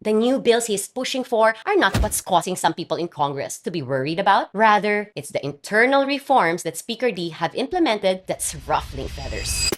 The new bills he's pushing for are not what's causing some people in Congress to be worried about. Rather, it's the internal reforms that Speaker D have implemented that's ruffling feathers.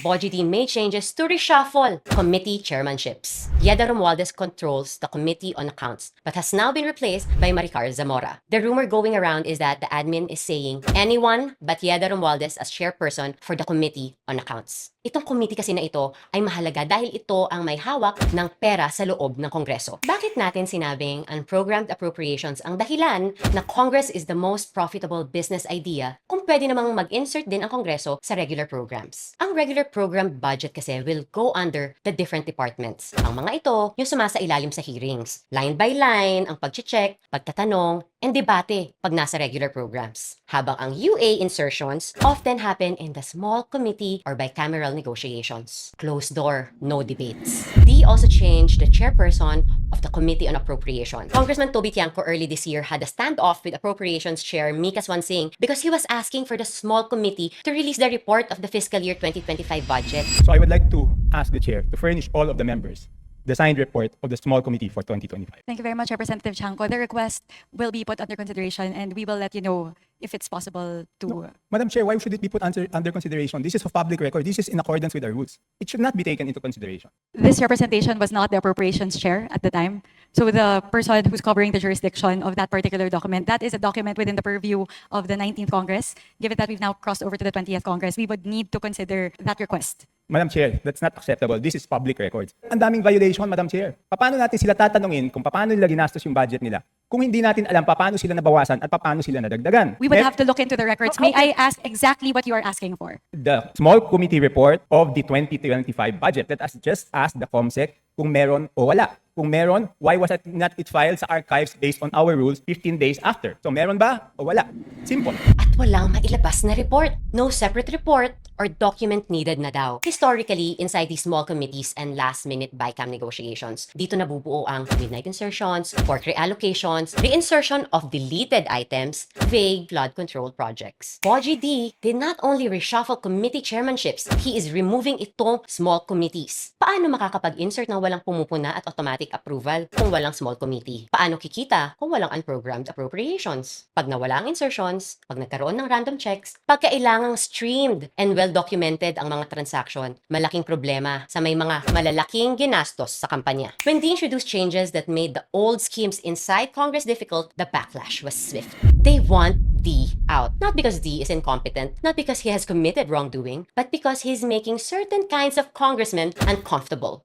Boji D made changes to reshuffle committee chairmanships. Yeda Romualdez controls the Committee on Accounts but has now been replaced by Maricar Zamora. The rumor going around is that the admin is saying anyone but Yeda Romualdez as chairperson for the Committee on Accounts. Itong committee kasi na ito ay mahalaga dahil ito ang may hawak ng pera sa loob ng Kongreso. Bakit natin sinabing unprogrammed appropriations ang dahilan na Congress is the most profitable business idea kung pwede namang mag-insert din ang Kongreso sa regular programs? Ang regular program budget kasi will go under the different departments. Ang mga ito, yung sumasailalim sa hearings. Line by line, ang pag-check, pagtatanong, and debate pag nasa regular programs. Habang ang UA insertions often happen in the small committee or bicameral negotiations. Closed door, no debates. D also changed the chairperson of the Committee on Appropriation. Congressman Toby Tiangco early this year had a standoff with Appropriations Chair Mika Swansing because he was asking for the small committee to release the report of the fiscal year 2025 budget. So I would like to ask the chair to furnish all of the members the signed report of the small committee for 2025. Thank you very much, Representative Chanco. The request will be put under consideration and we will let you know if it's possible to... Madam Chair, why should it be put under consideration? This is of public record. This is in accordance with our rules. It should not be taken into consideration. This representation was not the appropriations chair at the time. So the person who's covering the jurisdiction of that particular document, that is a document within the purview of the 19th Congress. Given that we've now crossed over to the 20th Congress, we would need to consider that request. Madam Chair, that's not acceptable. This is public records. Ang daming violation, Madam Chair. Paano natin sila tatanungin kung paano nila ginastos yung budget nila kung hindi natin alam paano sila nabawasan at paano sila nadagdagan? We would have to look into the records. May I ask exactly what you are asking for? The small committee report of the 2025 budget. Let us just ask the COMSEC kung meron o wala. Kung meron, why was it not filed sa archives based on our rules 15 days after? So meron ba o wala? Simple. At walang mailabas na report. No separate report or document needed na daw. Historically, inside these small committees and last-minute BICAM negotiations, dito nabubuo ang midnight insertions, pork reallocations, reinsertion of deleted items, vague flood control projects. Boji D did not only reshuffle committee chairmanships, he is removing itong small committees. Paano makakapag-insert ng walang pumupuna at automatic approval kung walang small committee? Paano kikita kung walang unprogrammed appropriations? Pag nawala ang insertions, pag nagkaroon ng random checks, pag kailangang streamed and well-documented ang mga transaction, malaking problema sa may mga malalaking ginastos sa kampanya. When they introduced changes that made the old schemes inside Congress difficult, the backlash was swift. They want D out. Not because D is incompetent, not because he has committed wrongdoing, but because he's making certain kinds of congressmen uncomfortable.